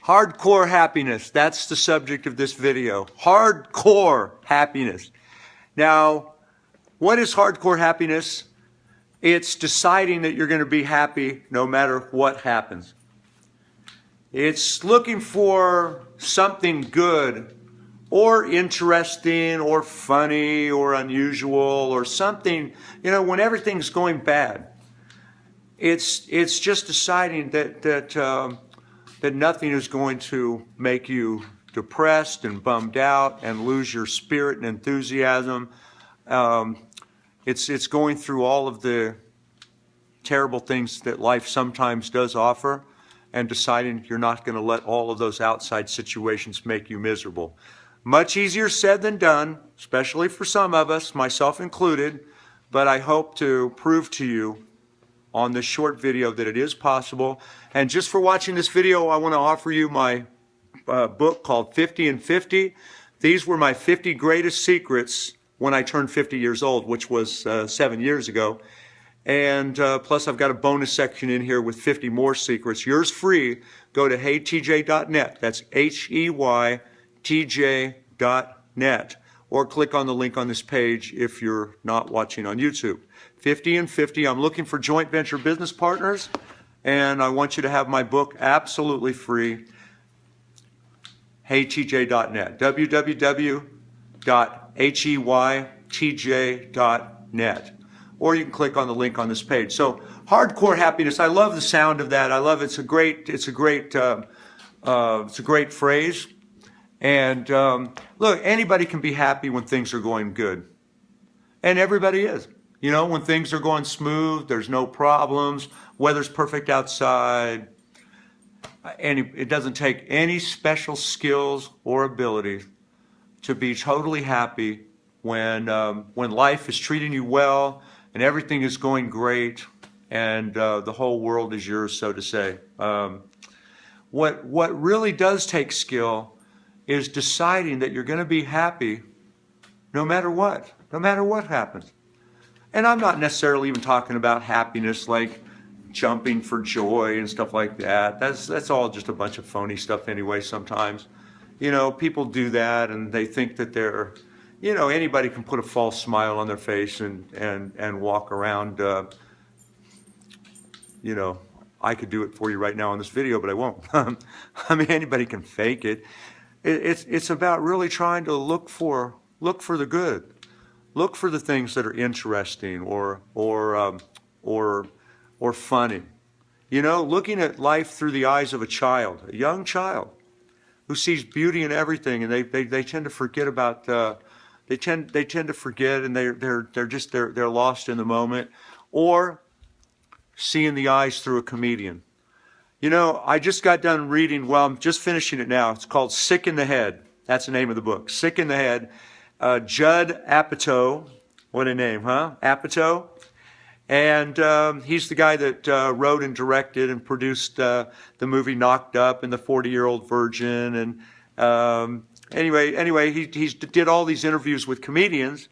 Hardcore happiness. That's the subject of this video. Hardcore happiness. Now, what is hardcore happiness? It's deciding that you're going to be happy no matter what happens. It's looking for something good or interesting or funny or unusual or something, when everything's going bad. It's just deciding that nothing is going to make you depressed and bummed out and lose your spirit and enthusiasm. It's going through all of the terrible things that life sometimes does offer and deciding you're not going to let all of those outside situations make you miserable. Much easier said than done, especially for some of us, myself included, but I hope to prove to you on this short video that it is possible. And just for watching this video, I want to offer you my book called 50 and 50. These were my 50 greatest secrets when I turned 50 years old, which was 7 years ago. And plus I've got a bonus section in here with 50 more secrets. Yours free. Go to heytj.net. That's HEYTJ.net. Or click on the link on this page if you're not watching on YouTube. 50 and 50. I'm looking for joint venture business partners, and I want you to have my book absolutely free. heytj.net. www.heytj.net. Or you can click on the link on this page. So, hardcore happiness. I love the sound of that. I love it. It's a great phrase. And look, anybody can be happy when things are going good, and everybody is. When things are going smooth, there's no problems, weather's perfect outside, and it doesn't take any special skills or abilities to be totally happy when life is treating you well and everything is going great and the whole world is yours, so to say. What really does take skill is deciding that you're going to be happy no matter what happens. And I'm not necessarily even talking about happiness like jumping for joy and stuff like that. That's all just a bunch of phony stuff anyway sometimes. People do that and they think that they're, anybody can put a false smile on their face and walk around, I could do it for you right now on this video, but I won't. I mean, anybody can fake it. It's about really trying to look for the good, look for the things that are interesting or funny. Looking at life through the eyes of a child, a young child, who sees beauty in everything, and they tend to forget about they tend to forget, and they're lost in the moment, or seeing the eyes through a comedian. I just got done reading, I'm just finishing it now. It's called Sick in the Head. That's the name of the book, Sick in the Head. Judd Apatow, what a name, huh? Apatow. And he's the guy that wrote and directed and produced the movie Knocked Up and The 40-Year-Old Virgin. And anyway, he did all these interviews with comedians.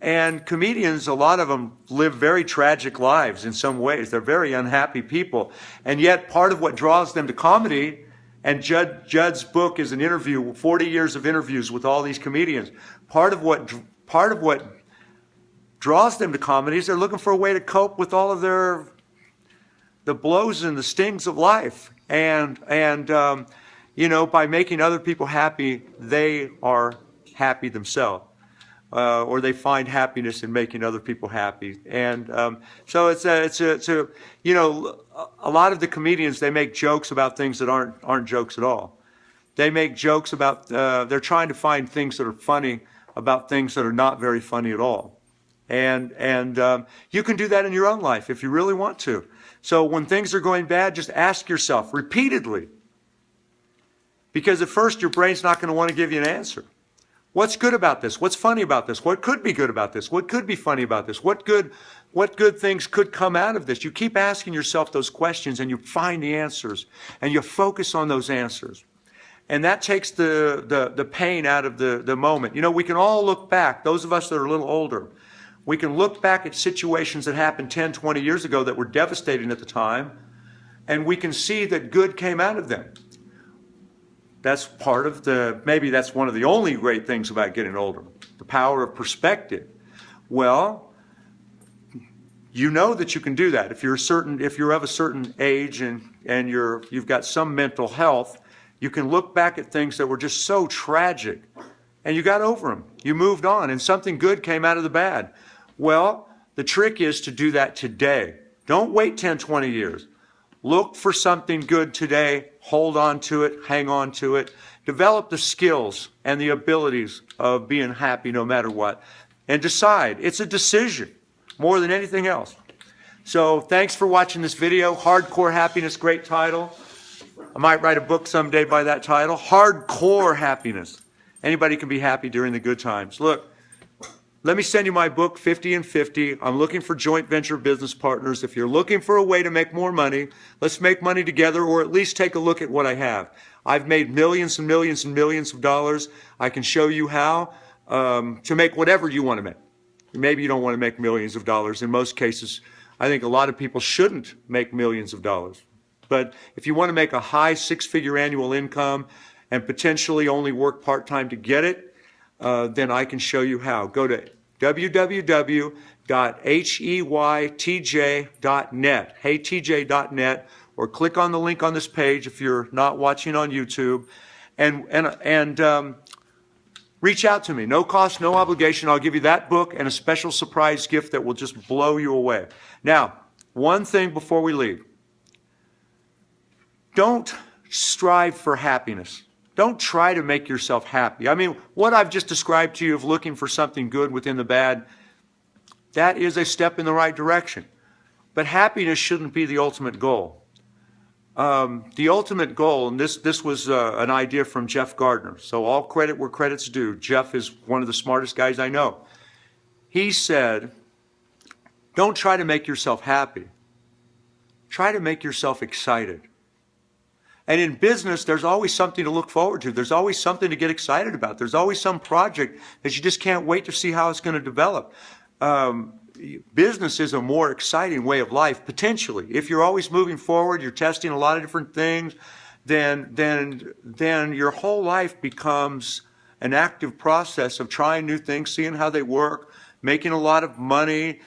And comedians, a lot of them live very tragic lives in some ways. They're very unhappy people. And yet part of what draws them to comedy, and Judd's book is an interview, 40 years of interviews with all these comedians. Part of what draws them to comedy is they're looking for a way to cope with all of the blows and the stings of life. And by making other people happy, they are happy themselves. Or they find happiness in making other people happy. And so it's a lot of the comedians, they make jokes about things that aren't jokes at all. They make jokes about, they're trying to find things that are funny about things that are not very funny at all. And you can do that in your own life if you really want to. So when things are going bad, just ask yourself repeatedly. Because at first your brain's not going to want to give you an answer. What's good about this? What's funny about this? What could be good about this? What could be funny about this? What good things could come out of this? You keep asking yourself those questions and you find the answers and you focus on those answers. And that takes the pain out of the moment. We can all look back, those of us that are a little older, we can look back at situations that happened 10, 20 years ago that were devastating at the time, and we can see that good came out of them. that's part of maybe that's one of the only great things about getting older, the power of perspective. Well, you know that you can do that. If you're of a certain age and you've got some mental health, you can look back at things that were just so tragic and you got over them. You moved on and something good came out of the bad. Well, the trick is to do that today. Don't wait 10, 20 years. Look for something good today, hold on to it, hang on to it, develop the skills and the abilities of being happy no matter what, and decide. It's a decision more than anything else. So thanks for watching this video. Hardcore Happiness, great title. I might write a book someday by that title. Hardcore Happiness. Anybody can be happy during the good times. Look, let me send you my book, 50 and 50. I'm looking for joint venture business partners. If you're looking for a way to make more money, let's make money together, or at least take a look at what I have. I've made millions and millions and millions of dollars. I can show you how to make whatever you want to make. Maybe you don't want to make millions of dollars. In most cases, I think a lot of people shouldn't make millions of dollars. But if you want to make a high six-figure annual income and potentially only work part-time to get it, then I can show you how. Go to www.heytj.net, heytj.net, or click on the link on this page if you're not watching on YouTube, and reach out to me. No cost, no obligation. I'll give you that book and a special surprise gift that will just blow you away. Now, one thing before we leave. Don't strive for happiness. Don't try to make yourself happy. I mean, what I've just described to you of looking for something good within the bad, that is a step in the right direction. But happiness shouldn't be the ultimate goal. The ultimate goal, and this was an idea from Jeff Gardner, so all credit where credit's due. Jeff is one of the smartest guys I know. He said, don't try to make yourself happy. Try to make yourself excited. And in business, there's always something to look forward to. There's always something to get excited about. There's always some project that you just can't wait to see how it's going to develop. Business is a more exciting way of life, potentially. If you're always moving forward, you're testing a lot of different things, then your whole life becomes an active process of trying new things, seeing how they work, making a lot of money,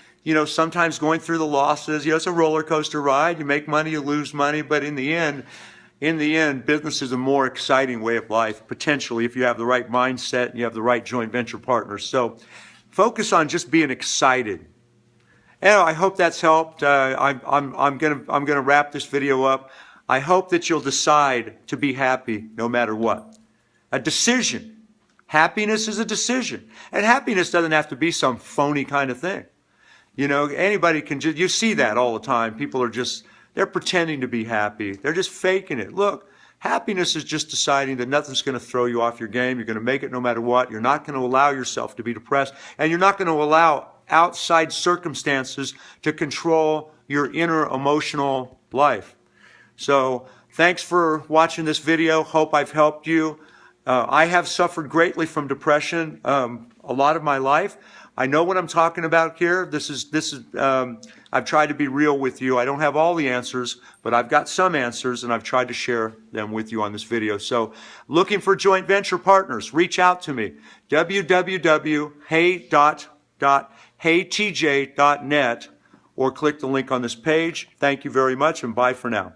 sometimes going through the losses. It's a roller coaster ride. You make money, you lose money, but in the end, business is a more exciting way of life, potentially, if you have the right mindset and you have the right joint venture partners. So focus on just being excited. And I hope that's helped. I'm gonna wrap this video up. I hope that you'll decide to be happy no matter what. A decision. Happiness is a decision. And happiness doesn't have to be some phony kind of thing. Anybody can just, you see that all the time. People are just, they're pretending to be happy. They're just faking it. Look, happiness is just deciding that nothing's going to throw you off your game. You're going to make it no matter what. You're not going to allow yourself to be depressed. And you're not going to allow outside circumstances to control your inner emotional life. So thanks for watching this video. Hope I've helped you. I have suffered greatly from depression a lot of my life. I know what I'm talking about here. I've tried to be real with you. I don't have all the answers, but I've got some answers, and I've tried to share them with you on this video. So looking for joint venture partners, reach out to me. www.heytj.net, or click the link on this page. Thank you very much, and bye for now.